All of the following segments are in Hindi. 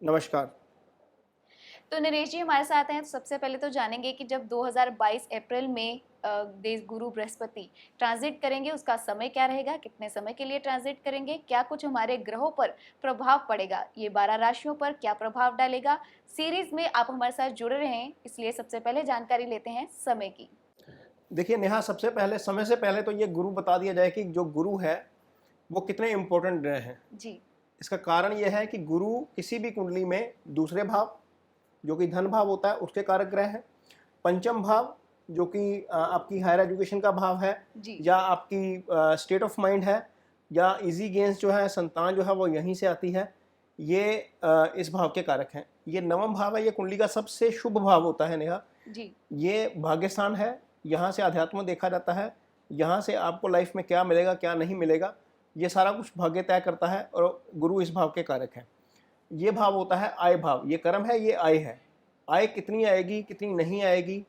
नमस्कार। तो नरेश जी हमारे साथ हैं। तो सबसे पहले तो जानेंगे कि जब 2022 अप्रैल में देश गुरु बृहस्पति ट्रांजिट करेंगे, उसका समय क्या रहेगा, कितने समय के लिए ट्रांजिट करेंगे, क्या कुछ हमारे ग्रहों पर प्रभाव पड़ेगा, ये 12 राशियों पर क्या प्रभाव डालेगा। सीरीज में आप हमारे साथ जुड़े रहें, इसलिए सबसे पहले जानकारी लेते हैं समय की। देखिए नेहा, सबसे पहले समय से पहले तो ये गुरु बता दिया जाए कि जो गुरु है वो कितने इंपॉर्टेंट ग्रह हैं। जी इसका कारण ये है कि गुरु किसी भी कुंडली में दूसरे भाव, जो कि धन भाव होता है, उसके कारक ग्रह है। पंचम भाव, जो कि आपकी हायर एजुकेशन का भाव है, जी या आपकी स्टेट ऑफ माइंड है, या इजी गेंस जो है, संतान जो है वो यहीं से आती है। ये इस भाव के कारक हैं। ये नवम भाव है, ये कुंडली का सबसे शुभ भाव होता है नेहा। जी ये भाग्यस्थान है, यहाँ से अध्यात्म देखा जाता है। यहाँ से आपको लाइफ में क्या मिलेगा क्या नहीं मिलेगा, ये सारा कुछ भाग्य तय करता है, और गुरु इस भाव के कारक हैं। ये भाव होता है आय भाव, ये कर्म है, ये आय है। आय कितनी आएगी कितनी नहीं आएगी,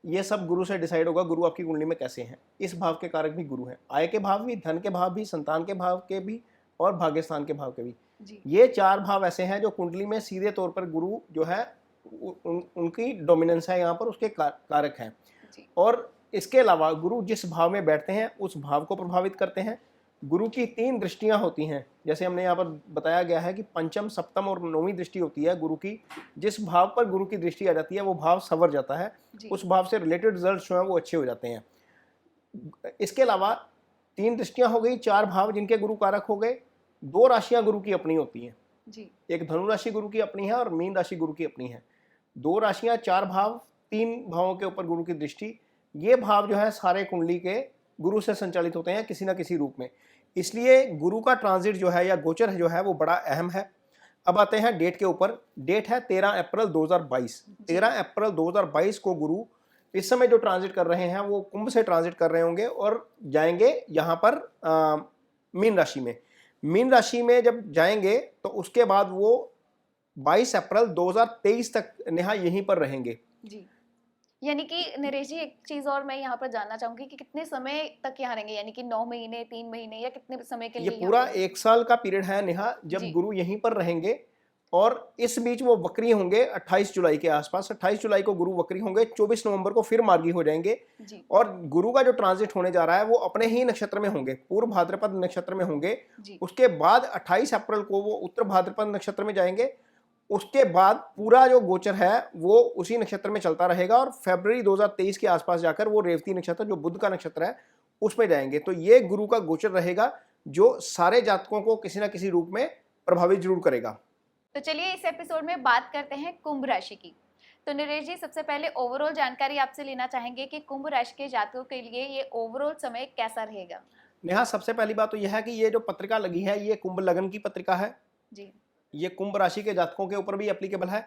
ये सब गुरु से डिसाइड होगा, गुरु आपकी कुंडली में कैसे हैं। इस भाव के कारक भी गुरु हैं, आय के भाव भी, धन के भाव भी, संतान के भाव के भी, और भाग्यस्थान के भाव के भी। जी ये चार भाव ऐसे हैं जो कुंडली में सीधे तौर पर गुरु जो है उनकी डोमिनेंस है यहाँ पर, उसके कारक हैं। जी और इसके अलावा गुरु जिस भाव में बैठते हैं उस भाव को प्रभावित करते हैं। गुरु की 3 दृष्टियां होती हैं, जैसे हमने यहाँ पर बताया गया है कि पंचम, सप्तम और नौवीं दृष्टि होती है गुरु की। जिस भाव पर गुरु की दृष्टि आ जाती है वो भाव संवर जाता है, जी उस भाव से रिलेटेड रिजल्ट जो है वो अच्छे हो जाते हैं। इसके अलावा 3 दृष्टियां हो गई, 4 भाव जिनके गुरु कारक हो गए, 2 राशियां गुरु की अपनी होती हैं। जी एक धनु राशि गुरु की अपनी है और मीन राशि गुरु की अपनी है। 2 राशियां, 4 भाव, 3 भावों के ऊपर गुरु की दृष्टि। ये भाव जो है सारे कुंडली के गुरु से संचालित होते हैं किसी ना किसी रूप में। इसलिए गुरु का ट्रांजिट जो है या गोचर जो है वो बड़ा अहम है। अब आते हैं डेट के ऊपर। डेट है 13 अप्रैल 2022। 13 अप्रैल 2022 को गुरु इस समय जो ट्रांजिट कर रहे हैं वो कुंभ से ट्रांजिट कर रहे होंगे और जाएंगे यहाँ पर मीन राशि में। मीन राशि में जब जाएंगे तो उसके बाद वो 22 अप्रैल 2023 तक नेहा यहीं पर रहेंगे। जी यानी कि नरेश जी एक चीज और मैं यहाँ पर जानना चाहूंगी कि कितने समय तक यहाँ रहेंगे, यानी कि 9 महीने, 3 महीने, या कितने समय के ये लिए यहाँ पूरा पे? 1 साल का पीरियड है नेहा, जब जी गुरु यहीं पर रहेंगे। और इस बीच वो वक्री होंगे 28 जुलाई के आसपास। 28 जुलाई को गुरु वक्री होंगे, 24 नवंबर को फिर मार्गी हो जाएंगे। जी और गुरु का जो ट्रांजिट होने जा रहा है वो अपने ही नक्षत्र में होंगे, पूर्व भाद्रपद नक्षत्र में होंगे। जी उसके बाद 28 अप्रैल को वो उत्तर भाद्रपद नक्षत्र में जाएंगे। उसके बाद पूरा जो गोचर है वो उसी नक्षत्र में चलता रहेगा, और फरवरी 2023 के आसपास जाकर वो रेवती नक्षत्र, जो बुध का नक्षत्र है, उसमें जाएंगे। तो ये गुरु का गोचर रहेगा जो सारे जातकों को किसी ना किसी रूप में प्रभावित जरूर करेगा। तो चलिए इस एपिसोड में बात करते हैं कुंभ राशि की। तो नरेश जी सबसे पहले ओवरऑल जानकारी आपसे लेना चाहेंगे कि कुंभ राशि के जातकों के लिए ये ओवरऑल समय कैसा रहेगा। नेहा, सबसे पहली बात तो यह है कि ये जो पत्रिका लगी है ये कुंभ लगन की पत्रिका है। जी ये कुंभ राशि के जातकों के ऊपर भी एप्लीकेबल है।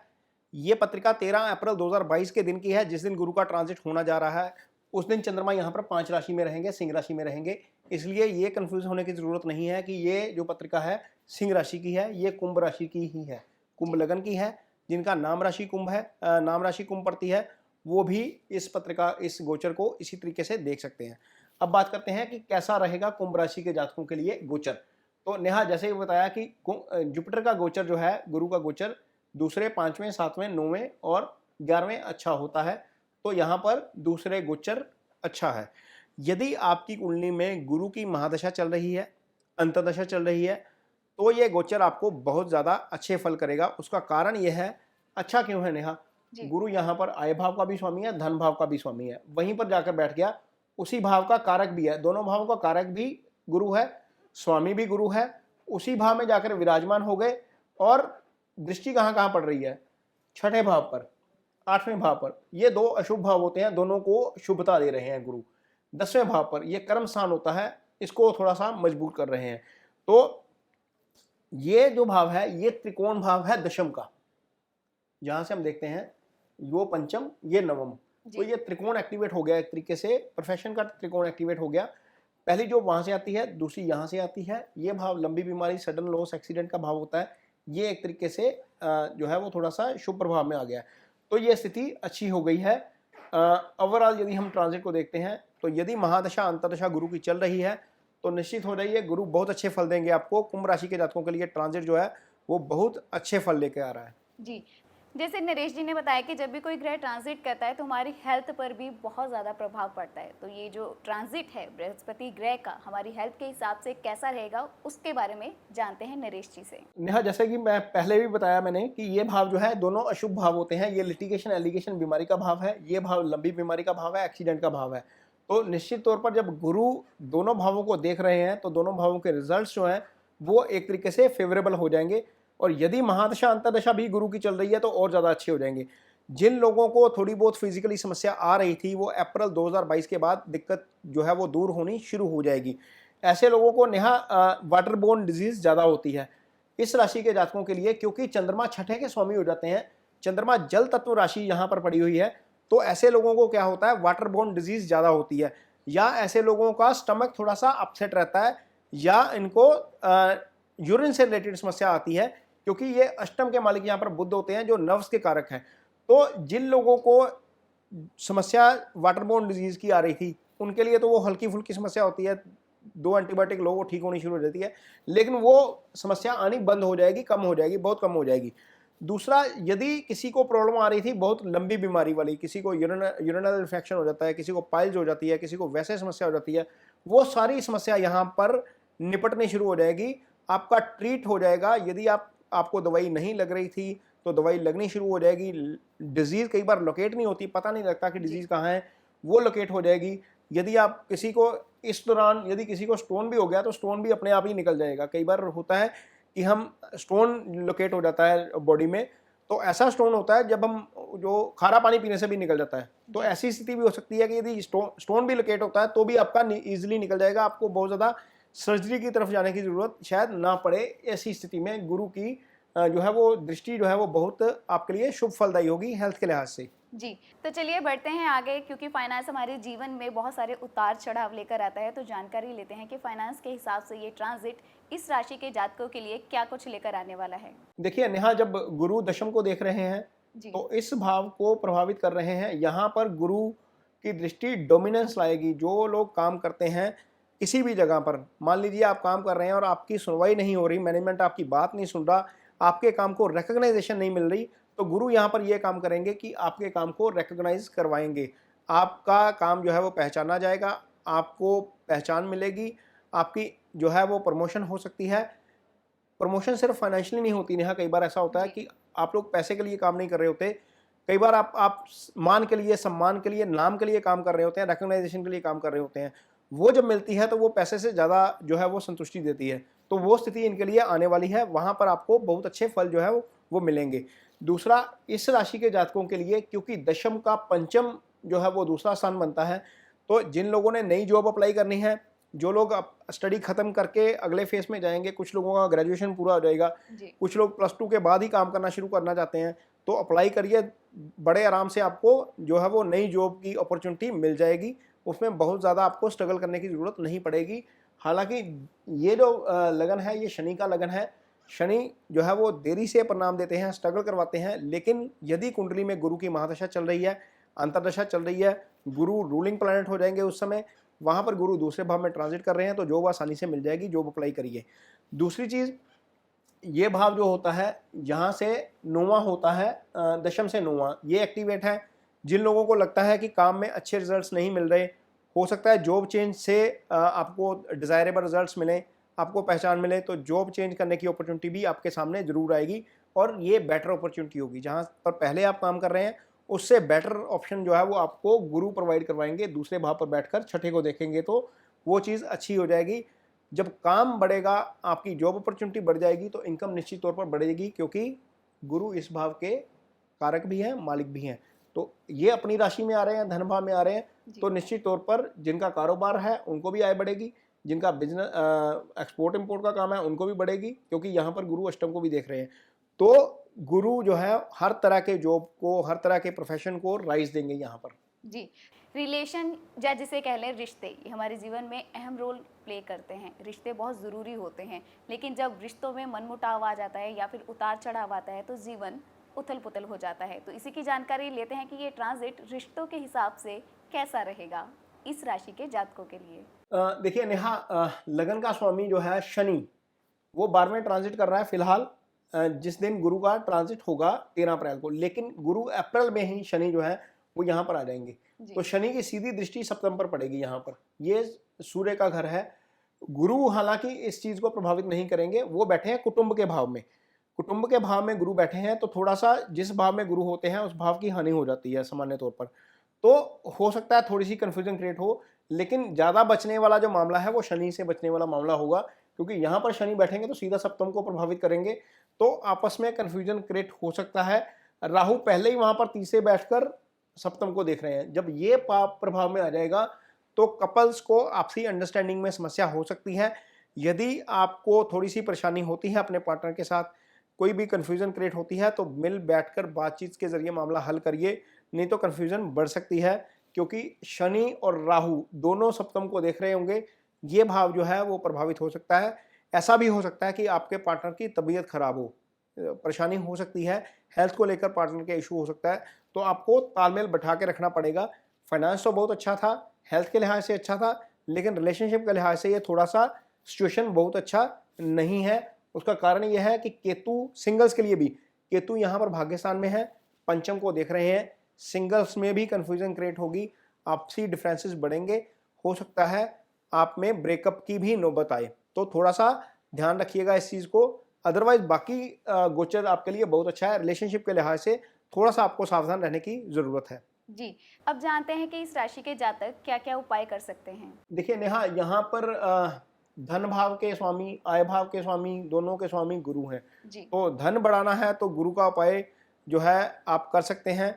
ये पत्रिका 13 अप्रैल 2022 के दिन की है, जिस दिन गुरु का ट्रांजिट होना जा रहा है। उस दिन चंद्रमा यहाँ पर 5 राशि में रहेंगे, सिंह राशि में रहेंगे। इसलिए ये कंफ्यूज होने की जरूरत नहीं है कि ये जो पत्रिका है सिंह राशि की है, ये कुंभ राशि की ही है, कुंभ जी लगन की है। जिनका नाम राशि कुंभ है, नाम राशि कुंभ पड़ती है, वो भी इस पत्रिका, इस गोचर को इसी तरीके से देख सकते हैं। अब बात करते हैं कि कैसा रहेगा कुंभ राशि के जातकों के लिए गोचर। तो नेहा, जैसे ही बताया कि जुपिटर का गोचर जो है, गुरु का गोचर दूसरे, 5वें, 7वें, 9वें और 11वें अच्छा होता है। तो यहाँ पर दूसरे गोचर अच्छा है। यदि आपकी कुंडली में गुरु की महादशा चल रही है, अंतर्दशा चल रही है, तो ये गोचर आपको बहुत ज़्यादा अच्छे फल करेगा। उसका कारण यह है, अच्छा क्यों है नेहा, जी गुरु यहाँ पर आय भाव का भी स्वामी है, धन भाव का भी स्वामी है, वहीं पर जाकर बैठ गया। उसी भाव का कारक भी है, दोनों भावों का कारक भी गुरु है, स्वामी भी गुरु है। उसी भाव में जाकर विराजमान हो गए। और दृष्टि कहाँ कहाँ पड़ रही है, 6ठे भाव पर, 8वें भाव पर। ये 2 अशुभ भाव होते हैं, दोनों को शुभता दे रहे हैं गुरु। 10वें भाव पर ये कर्म स्थान होता है, इसको थोड़ा सा मजबूत कर रहे हैं। तो ये जो भाव है ये त्रिकोण भाव है दशम का, जहां से हम देखते हैं यो पंचम, ये नवम। तो ये त्रिकोण एक्टिवेट हो गया, एक तरीके से प्रोफेशन का त्रिकोण एक्टिवेट हो गया। पहली जो वहां से आती है, दूसरी यहाँ से आती है। ये भाव लंबी बीमारी, सडन लॉस, एक्सीडेंट का भाव होता है। ये एक तरीके से जो है वो थोड़ा सा शुभ प्रभाव में आ गया। तो ये स्थिति अच्छी हो गई है। ओवरऑल यदि हम ट्रांजिट को देखते हैं तो यदि महादशा अंतरदशा गुरु की चल रही है तो निश्चित हो जाइए गुरु बहुत अच्छे फल देंगे आपको। कुंभ राशि के जातकों के लिए ट्रांजिट जो है वो बहुत अच्छे फल लेके आ रहा है। जी, जैसे नरेश जी ने बताया कि जब भी कोई ग्रह ट्रांजिट करता है तो हमारी हेल्थ पर भी बहुत ज़्यादा प्रभाव पड़ता है। तो ये जो ट्रांजिट है बृहस्पति ग्रह का हमारी हेल्थ के हिसाब से कैसा रहेगा, उसके बारे में जानते हैं नरेश जी से। नेहा, जैसे कि मैं पहले भी बताया मैंने कि ये भाव जो है दोनों अशुभ भाव होते हैं। ये लिटिगेशन एलिगेशन बीमारी का भाव है, ये भाव लंबी बीमारी का भाव है, एक्सीडेंट का भाव है। तो निश्चित तौर पर जब गुरु दोनों भावों को देख रहे हैं तो दोनों भावों के रिजल्ट्स जो हैं वो एक तरीके से फेवरेबल हो जाएंगे। और यदि महादशा अंतरदशा भी गुरु की चल रही है तो और ज़्यादा अच्छे हो जाएंगे। जिन लोगों को थोड़ी बहुत फिजिकली समस्या आ रही थी वो अप्रैल 2022 के बाद दिक्कत जो है वो दूर होनी शुरू हो जाएगी। ऐसे लोगों को नेहा वाटर बोर्न डिजीज ज़्यादा होती है इस राशि के जातकों के लिए, क्योंकि चंद्रमा छठे के स्वामी हो जाते हैं। चंद्रमा जल तत्व राशि यहाँ पर पड़ी हुई है, तो ऐसे लोगों को क्या होता है, वाटर बोर्न डिजीज ज़्यादा होती है, या ऐसे लोगों का स्टमक थोड़ा सा अपसेट रहता है, या इनको यूरिन से रिलेटेड समस्या आती है, क्योंकि ये अष्टम के मालिक यहाँ पर बुध होते हैं जो नर्व्स के कारक हैं। तो जिन लोगों को समस्या वाटर बोर्न डिजीज की आ रही थी उनके लिए तो वो हल्की फुल्की समस्या होती है, 2 एंटीबायोटिक लो वो ठीक होनी शुरू हो जाती है, लेकिन वो समस्या आनी बंद हो जाएगी, कम हो जाएगी, बहुत कम हो जाएगी। दूसरा, यदि किसी को प्रॉब्लम आ रही थी बहुत लंबी बीमारी वाली, किसी को यूरिनल इन्फेक्शन हो जाता है, किसी को पाइल्स हो जाती है, किसी को वैसे समस्या हो जाती है, वो सारी समस्या यहाँ पर निपटनी शुरू हो जाएगी, आपका ट्रीट हो जाएगा। यदि आपको दवाई नहीं लग रही थी तो दवाई लगनी शुरू हो जाएगी। डिजीज़ कई बार लोकेट नहीं होती, पता नहीं लगता कि डिजीज़ कहाँ है, वो लोकेट हो जाएगी। यदि आप किसी को इस दौरान यदि किसी को स्टोन भी हो गया तो स्टोन भी अपने आप ही निकल जाएगा। कई बार होता है कि हम स्टोन लोकेट हो जाता है बॉडी में, तो ऐसा स्टोन होता है जब हम जो खारा पानी पीने से भी निकल जाता है। तो ऐसी स्थिति भी हो सकती है कि यदि स्टोन भी लोकेट होता है तो भी आपका ईजिली निकल जाएगा, आपको बहुत ज़्यादा सर्जरी की तरफ जाने की ज़रूरत शायद ना पड़े। ऐसी स्थिति में गुरु की जो है वो दृष्टि जो है वो बहुत आपके लिए शुभ फलदायी होगी हेल्थ के लिहाज से। जी, तो चलिए बढ़ते हैं आगे, क्योंकि फाइनेंस हमारे जीवन में बहुत सारे उतार चढ़ाव लेकर आता है। तो जानकारी लेते हैं कि फाइनेंस के हिसाब से ये ट्रांजिट इस राशि के जातकों के लिए क्या कुछ लेकर आने वाला है। देखिए नेहा, जब गुरु दशम को देख रहे हैं जी, तो इस भाव को प्रभावित कर रहे हैं। यहाँ पर गुरु की दृष्टि डोमिनेंस लाएगी। जो लोग काम करते हैं किसी भी जगह पर, मान लीजिए आप काम कर रहे हैं और आपकी सुनवाई नहीं हो रही, मैनेजमेंट आपकी बात नहीं सुन रहा, आपके काम को रिकग्नाइजेशन नहीं मिल रही, तो गुरु यहाँ पर ये काम करेंगे कि आपके काम को रिकग्नाइज करवाएंगे। आपका काम जो है वो पहचाना जाएगा, आपको पहचान मिलेगी, आपकी जो है वो प्रमोशन हो सकती है। प्रमोशन सिर्फ फाइनेंशियली नहीं होती नेहा, कई बार ऐसा होता है जी। कि आप लोग पैसे के लिए काम नहीं कर रहे होते, कई बार आप मान के लिए, सम्मान के लिए, नाम के लिए काम कर रहे होते हैं, रिकग्नाइजेशन के लिए काम कर रहे होते हैं। वो जब मिलती है तो वो पैसे से ज़्यादा जो है वो संतुष्टि देती है। तो वो स्थिति इनके लिए आने वाली है, वहाँ पर आपको बहुत अच्छे फल जो है वो मिलेंगे। दूसरा, इस राशि के जातकों के लिए क्योंकि दशम का पंचम जो है वो दूसरा स्थान बनता है, तो जिन लोगों ने नई जॉब अप्लाई करनी है, जो लोग स्टडी खत्म करके अगले फेज में जाएंगे, कुछ लोगों का ग्रेजुएशन पूरा हो जाएगा, जी, कुछ लोग +2 के बाद ही काम करना शुरू करना चाहते हैं, तो अप्लाई करिए, बड़े आराम से आपको जो है वो नई जॉब की अपॉर्चुनिटी मिल जाएगी। उसमें बहुत ज़्यादा आपको स्ट्रगल करने की ज़रूरत नहीं पड़ेगी। हालांकि ये जो लगन है ये शनि का लगन है। शनि जो है वो देरी से परिणाम देते हैं, स्ट्रगल करवाते हैं, लेकिन यदि कुंडली में गुरु की महादशा चल रही है, अंतरदशा चल रही है, गुरु रूलिंग प्लैनेट हो जाएंगे उस समय, वहाँ पर गुरु दूसरे भाव में ट्रांजिट कर रहे हैं, तो जॉब आसानी से मिल जाएगी, जॉब अप्लाई करिए। दूसरी चीज़, ये भाव जो होता है यहाँ से 9वां होता है, दशम से 9वां, ये एक्टिवेट है। जिन लोगों को लगता है कि काम में अच्छे रिजल्ट्स नहीं मिल रहे, हो सकता है जॉब चेंज से आपको डिज़ायरेबल रिजल्ट्स मिलें, आपको पहचान मिले, तो जॉब चेंज करने की अपॉर्चुनिटी भी आपके सामने ज़रूर आएगी, और ये बेटर अपॉर्चुनिटी होगी। जहाँ पर पहले आप काम कर रहे हैं उससे बेटर ऑप्शन जो है वो आपको गुरु प्रोवाइड करवाएंगे। दूसरे भाव पर बैठकर छठे को देखेंगे तो वो चीज़ अच्छी हो जाएगी। जब काम बढ़ेगा, आपकी जॉब अपॉर्चुनिटी बढ़ जाएगी, तो इनकम निश्चित तौर पर बढ़ेगी, क्योंकि गुरु इस भाव के कारक भी हैं, मालिक भी हैं। तो ये अपनी राशि में आ रहे हैं, धन भाव में आ रहे हैं, तो निश्चित तौर पर जिनका कारोबार है उनको भी आय बढ़ेगी, जिनका बिजनेस एक्सपोर्ट इंपोर्ट का काम है उनको भी बढ़ेगी, क्योंकि यहाँ पर गुरु अष्टम को भी देख रहे हैं। तो गुरु जो है हर तरह के जॉब को, हर तरह के प्रोफेशन को राइज देंगे यहाँ पर। जी, रिलेशन या जिसे कह लें रिश्ते, ये हमारे जीवन में अहम रोल प्ले करते हैं। रिश्ते बहुत ज़रूरी होते हैं, लेकिन जब रिश्तों में मनमुटाव आ जाता है या फिर उतार चढ़ाव आता है तो जीवन उथल पुथल हो जाता है। तो इसी की जानकारी लेते हैं कि ये ट्रांजिट रिश्तों के हिसाब से कैसा रहेगा इस राशि के जातकों के लिए। देखिए नेहा, लगन का स्वामी जो है शनि, वो 12वें ट्रांजिट कर रहा है फिलहाल। जिस दिन गुरु का ट्रांजिट होगा 13 अप्रैल को, लेकिन गुरु अप्रैल में ही शनि जो है वो यहाँ पर आ जाएंगे। जी। तो शनि की सीधी दृष्टि सप्तम पर पड़ेगी यहाँ पर। ये सूर्य का घर है। गुरु हालांकि इस चीज को प्रभावित नहीं करेंगे, वो बैठे हैं कुटुंब के भाव में। कुटुंब के भाव में गुरु बैठे हैं तो थोड़ा सा जिस भाव में गुरु होते हैं उस भाव की हानि हो जाती है सामान्य तौर पर। तो हो सकता है थोड़ी सी कंफ्यूजन क्रिएट हो, लेकिन ज्यादा बचने वाला जो मामला है वो शनि से बचने वाला मामला होगा, क्योंकि यहाँ पर शनि बैठेंगे तो सीधा सप्तम को प्रभावित करेंगे, तो आपस में कंफ्यूजन क्रिएट हो सकता है। राहु पहले ही वहां पर तीसरे बैठकर सप्तम को देख रहे हैं। जब ये पाप प्रभाव में आ जाएगा तो कपल्स को आपसी अंडरस्टैंडिंग में समस्या हो सकती है। यदि आपको थोड़ी सी परेशानी होती है अपने पार्टनर के साथ, कोई भी कंफ्यूजन क्रिएट होती है, तो मिल बैठकर बातचीत के जरिए मामला हल करिए, नहीं तो कंफ्यूजन बढ़ सकती है, क्योंकि शनि और राहु दोनों सप्तम को देख रहे होंगे। ये भाव जो है वो प्रभावित हो सकता है। ऐसा भी हो सकता है कि आपके पार्टनर की तबीयत खराब हो, परेशानी हो सकती है, हेल्थ को लेकर पार्टनर के इशू हो सकता है, तो आपको तालमेल बैठा के रखना पड़ेगा। फाइनेंस तो बहुत अच्छा था, हेल्थ के लिहाज से अच्छा था, लेकिन रिलेशनशिप के लिहाज से ये थोड़ा सा सिचुएशन बहुत अच्छा नहीं है। उसका कारण यह है कि केतु सिंगल्स के लिए भी, केतु यहाँ पर भाग्यस्थान में है, पंचम को देख रहे हैं, सिंगल्स में भी कंफ्यूजन क्रिएट होगी, आपसी डिफरेंसेस बढ़ेंगे, हो सकता है आप में ब्रेकअप की भी नौबत आए, तो थोड़ा सा ध्यान रखिएगा इस चीज़ को। अदरवाइज बाकी गोचर आपके लिए बहुत अच्छा है। रिलेशनशिप के लिहाज से थोड़ा सा आपको सावधान रहने की जरूरत है। जी, अब जानते हैं कि इस राशि के जातक क्या क्या उपाय कर सकते हैं। देखिए नेहा, यहाँ पर धन भाव के स्वामी, आय भाव के स्वामी, दोनों के स्वामी गुरु हैं। जी। तो धन बढ़ाना है तो गुरु का उपाय जो है आप कर सकते हैं।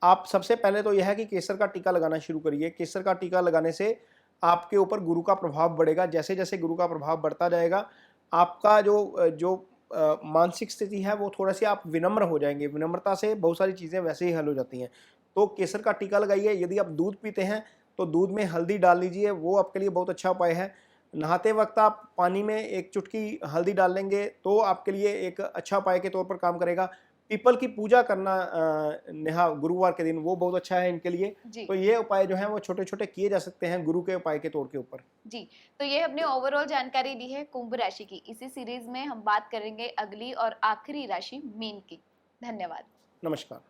आप सबसे पहले तो यह है कि केसर का टीका लगाना शुरू करिए। केसर का टीका लगाने से आपके ऊपर गुरु का प्रभाव बढ़ेगा। जैसे जैसे गुरु का प्रभाव बढ़ता जाएगा, आपका जो मानसिक स्थिति है वो थोड़ा सी आप विनम्र हो जाएंगे। विनम्रता से बहुत सारी चीज़ें वैसे ही हल हो जाती हैं। तो केसर का टीका लगाइए। यदि आप दूध पीते हैं तो दूध में हल्दी डाल लीजिए, वो आपके लिए बहुत अच्छा उपाय है। नहाते वक्त आप पानी में एक चुटकी हल्दी डाल लेंगे तो आपके लिए एक अच्छा उपाय के तौर पर काम करेगा। पीपल की पूजा करना नेहा गुरुवार के दिन, वो बहुत अच्छा है इनके लिए। जी। तो ये उपाय जो है वो छोटे छोटे किए जा सकते हैं गुरु के उपाय के तौर के ऊपर। जी, तो ये हमने ओवरऑल जानकारी दी है कुंभ राशि की। इसी सीरीज में हम बात करेंगे अगली और आखिरी राशि मीन की। धन्यवाद। नमस्कार।